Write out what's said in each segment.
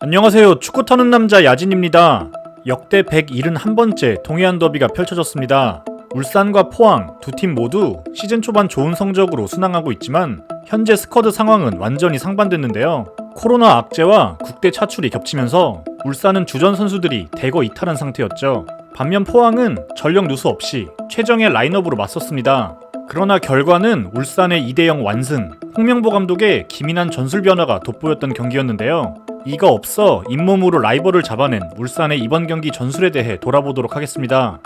안녕하세요. 축구 터는 남자 야진입니다. 역대 171번째 동해안 더비가 펼쳐졌습니다. 울산과 포항 두 팀 모두 시즌 초반 좋은 성적으로 순항하고 있지만 현재 스쿼드 상황은 완전히 상반됐는데요. 코로나 악재와 국대 차출이 겹치면서 울산은 주전 선수들이 대거 이탈한 상태였죠. 반면 포항은 전력 누수 없이 최정예 라인업으로 맞섰습니다. 그러나 결과는 울산의 2대0 완승, 홍명보 감독의 기민한 전술 변화가 돋보였던 경기였는데요. 이가 없어 잇몸으로 라이벌을 잡아낸 울산의 이번 경기 전술에 대해 돌아보도록 하겠습니다.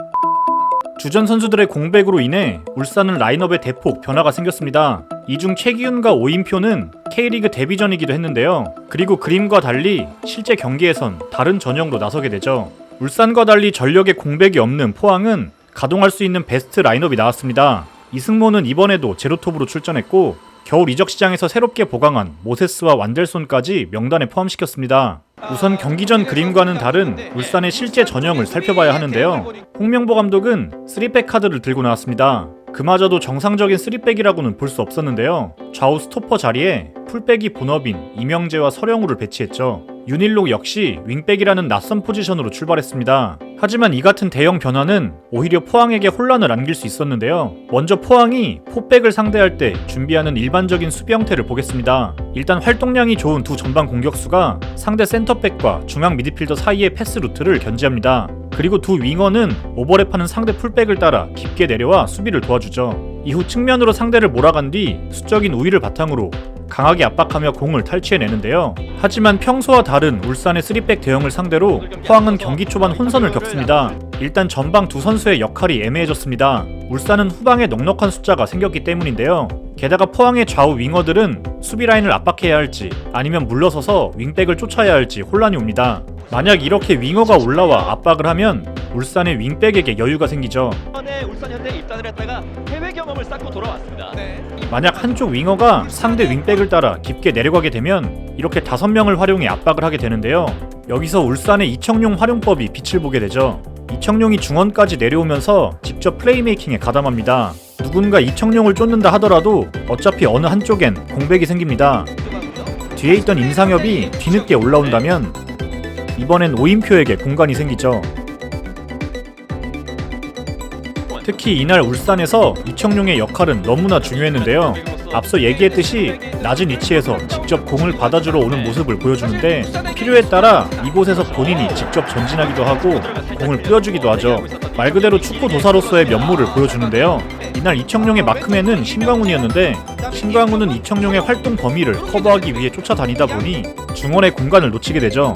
주전 선수들의 공백으로 인해 울산은 라인업에 대폭 변화가 생겼습니다. 이 중 최기훈과 오인표는 K리그 데뷔전이기도 했는데요. 그리고 그림과 달리 실제 경기에선 다른 전형으로 나서게 되죠. 울산과 달리 전력에 공백이 없는 포항은 가동할 수 있는 베스트 라인업이 나왔습니다. 이승모는 이번에도 제로톱으로 출전했고 겨울 이적 시장에서 새롭게 보강한 모세스와 완델손까지 명단에 포함시켰습니다. 우선 경기 전 그림과는 다른 울산의 실제 전형을 살펴봐야 하는데요. 홍명보 감독은 3백 카드를 들고 나왔습니다. 그마저도 정상적인 3백이라고는 볼 수 없었는데요. 좌우 스토퍼 자리에 풀백이 본업인 이명재와 서령우를 배치했죠. 윤일록 역시 윙백이라는 낯선 포지션으로 출발했습니다. 하지만 이 같은 대형 변화는 오히려 포항에게 혼란을 안길 수 있었는데요. 먼저 포항이 포백을 상대할 때 준비하는 일반적인 수비 형태를 보겠습니다. 일단 활동량이 좋은 두 전방 공격수가 상대 센터백과 중앙 미드필더 사이의 패스 루트를 견제합니다. 그리고 두 윙어는 오버랩하는 상대 풀백을 따라 깊게 내려와 수비를 도와주죠. 이후 측면으로 상대를 몰아간 뒤 수적인 우위를 바탕으로 강하게 압박하며 공을 탈취해내는데요. 하지만 평소와 다른 울산의 3백 대형을 상대로 포항은 경기 초반 혼선을 겪습니다. 일단 전방 두 선수의 역할이 애매해졌습니다. 울산은 후방에 넉넉한 숫자가 생겼기 때문인데요. 게다가 포항의 좌우 윙어들은 수비 라인을 압박해야 할지 아니면 물러서서 윙백을 쫓아야 할지 혼란이 옵니다. 만약 이렇게 윙어가 올라와 압박을 하면 울산의 윙백에게 여유가 생기죠. 울산 현대에 입단을 했다가 해외 경험을 쌓고 돌아왔습니다. 만약 한쪽 윙어가 상대 윙백을 따라 깊게 내려가게 되면 이렇게 5명을 활용해 압박을 하게 되는데요. 여기서 울산의 이청용 활용법이 빛을 보게 되죠. 이청용이 중원까지 내려오면서 직접 플레이메이킹에 가담합니다. 누군가 이청용을 쫓는다 하더라도 어차피 어느 한쪽엔 공백이 생깁니다. 뒤에 있던 임상엽이 뒤늦게 올라온다면 이번엔 오인표에게 공간이 생기죠. 특히 이날 울산에서 이청용의 역할은 너무나 중요했는데요. 앞서 얘기했듯이 낮은 위치에서 직접 공을 받아주러 오는 모습을 보여주는데 필요에 따라 이곳에서 본인이 직접 전진하기도 하고 공을 뿌려주기도 하죠. 말 그대로 축구 도사로서의 면모를 보여주는데요. 이날 이청용의 마크맨은 신광훈이었는데 신광훈은 이청용의 활동 범위를 커버하기 위해 쫓아다니다 보니 중원의 공간을 놓치게 되죠.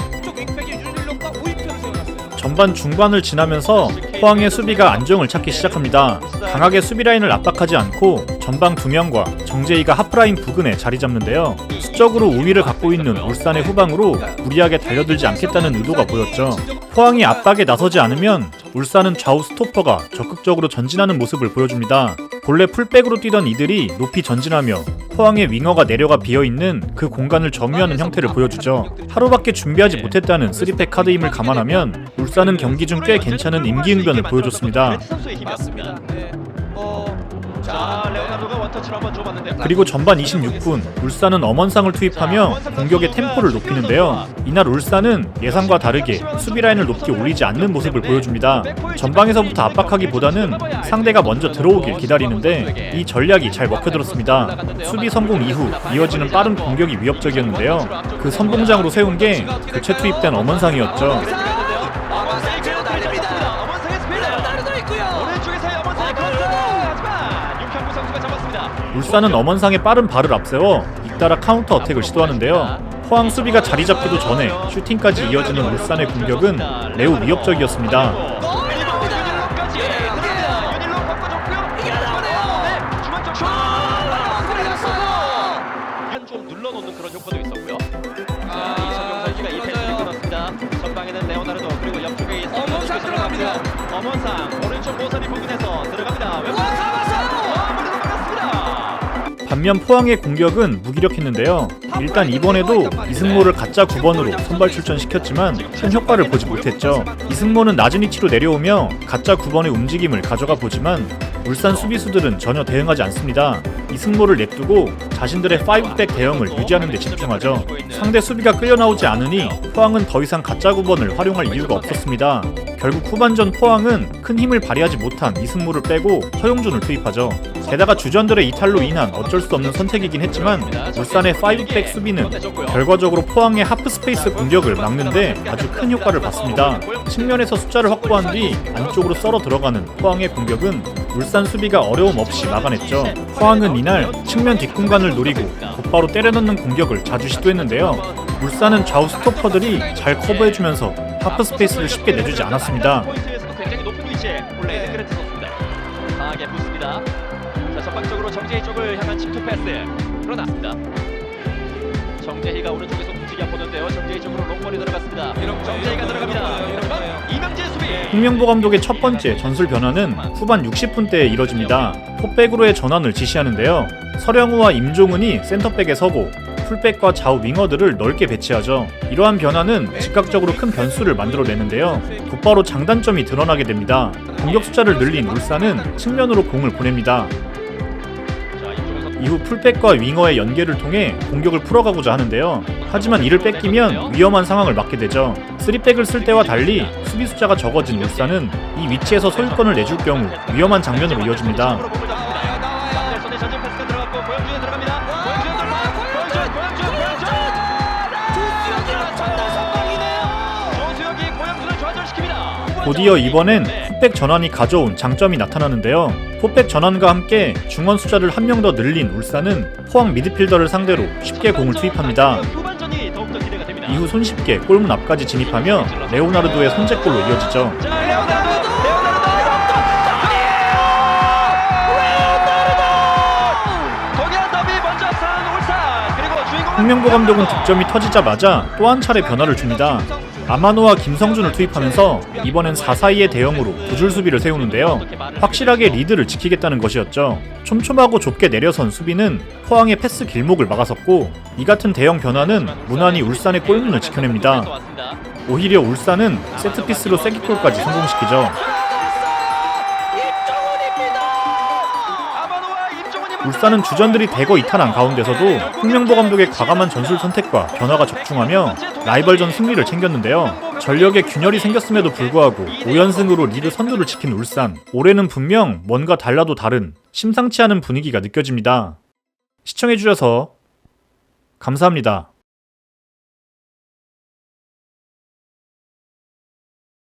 전반 중반을 지나면서 포항의 수비가 안정을 찾기 시작합니다. 강하게 수비라인을 압박하지 않고 전방 2명과 정재희가 하프라인 부근에 자리 잡는데요. 수적으로 우위를 갖고 있는 울산의 후방으로 무리하게 달려들지 않겠다는 의도가 보였죠. 포항이 압박에 나서지 않으면 울산은 좌우 스토퍼가 적극적으로 전진하는 모습을 보여줍니다. 본래 풀백으로 뛰던 이들이 높이 전진하며 포항의 윙어가 내려가 비어있는 그 공간을 점유하는 형태를 보여주죠. 하루밖에 준비하지 못했다는 3팩 카드임을 감안하면 울산은 경기 중 꽤 괜찮은 임기응변을 보여줬습니다. 그리고 전반 26분 울산은 엄원상을 투입하며 공격의 템포를 높이는데요. 이날 울산은 예상과 다르게 수비라인을 높게 올리지 않는 모습을 보여줍니다. 전방에서부터 압박하기보다는 상대가 먼저 들어오길 기다리는데 이 전략이 잘 먹혀들었습니다. 수비 성공 이후 이어지는 빠른 공격이 위협적이었는데요. 그 선봉장으로 세운 게 교체 투입된 엄원상이었죠. 울산은 엄원상의 빠른 발을 앞세워 잇따라 카운터 어택을 시도하는데요. 포항 수비가 자리 잡기도 전에 슈팅까지 이어지는 울산의 공격은 매우 위협적이었습니다. 좀 눌러놓는 그런 효과도 있었고요. 이성용 선수가 이 패스를 끊었습니다. 전방에는 레오나르도 그리고 옆쪽에 엄원상 들어갑니다. 엄원상 오른쪽 모서리 부근에서 들어갑니다. 반면 포항의 공격은 무기력했는데요. 일단 이번에도 이승모를 가짜 9번으로 선발 출전시켰지만 큰 효과를 보지 못했죠. 이승모는 낮은 위치로 내려오며 가짜 9번의 움직임을 가져가 보지만 울산 수비수들은 전혀 대응하지 않습니다. 이승모를 냅두고 자신들의 5백 대형을 유지하는 데 집중하죠. 상대 수비가 끌려나오지 않으니 포항은 더 이상 가짜 9번을 활용할 이유가 없었습니다. 결국 후반전 포항은 큰 힘을 발휘하지 못한 이승모를 빼고 허용준을 투입하죠. 게다가 주전들의 이탈로 인한 어쩔 수 없는 선택이긴 했지만 울산의 5백 수비는 결과적으로 포항의 하프 스페이스 공격을 막는데 아주 큰 효과를 봤습니다. 측면에서 숫자를 확보한 뒤 안쪽으로 썰어 들어가는 포항의 공격은 울산 수비가 어려움 없이 막아냈죠. 포항은 이날 측면 뒷공간을 노리고 곧바로 때려넣는 공격을 자주 시도했는데요. 울산은 좌우 스토퍼들이 잘 커버해주면서 하프 스페이스를 쉽게 내주지 않았습니다. 포인트에서도 굉장히 높은 위치에 올라 있는 그레트 선수입니다. 강하게 붙습니다. 자, 전방적으로 정재희 쪽을 향한 침투 패스 그러났습니다. 정재희가 오른쪽에서 움직여 보는데요. 정재희 쪽으로 롱볼이 들어갔습니다. 정재희가 들어갑니다. 이명재 수비. 홍명보 감독의 첫 번째 전술 변화는 후반 60분대에 이뤄집니다. 포백으로의 전환을 지시하는데요. 서령우와 임종은이 센터백에 서고 풀백과 좌우 윙어들을 넓게 배치하죠. 이러한 변화는 즉각적으로 큰 변수를 만들어내는데요. 곧바로 장단점이 드러나게 됩니다. 공격 숫자를 늘린 울산은 측면으로 공을 보냅니다. 이후 풀백과 윙어의 연계를 통해 공격을 풀어가고자 하는데요. 하지만 이를 뺏기면 위험한 상황을 맞게 되죠. 3백을 쓸 때와 달리 수비 숫자가 적어진 울산은 이 위치에서 소유권을 내줄 경우 위험한 장면으로 이어집니다. 곧이어 이번엔 포백 전환이 가져온 장점이 나타나는데요. 포백 전환과 함께 중원 숫자를 한 명 더 늘린 울산은 포항 미드필더를 상대로 쉽게 공을 투입합니다. 이후 손쉽게 골문 앞까지 진입하며 레오나르도의 선제골로 이어지죠. 홍명보 감독은 득점이 터지자마자 또 한 차례 변화를 줍니다. 아마노와 김성준을 투입하면서 이번엔 4-4-2의 대형으로 두 줄 수비를 세우는데요. 확실하게 리드를 지키겠다는 것이었죠. 촘촘하고 좁게 내려선 수비는 포항의 패스 길목을 막아섰고 이 같은 대형 변화는 무난히 울산의 골문을 지켜냅니다. 오히려 울산은 세트피스로 쐐기골까지 성공시키죠. 울산은 주전들이 대거 이탈한 가운데서도 홍명보 감독의 과감한 전술 선택과 변화가 적중하며 라이벌전 승리를 챙겼는데요. 전력에 균열이 생겼음에도 불구하고 5연승으로 리드 선두를 지킨 울산. 올해는 분명 뭔가 달라도 다른 심상치 않은 분위기가 느껴집니다. 시청해주셔서 감사합니다.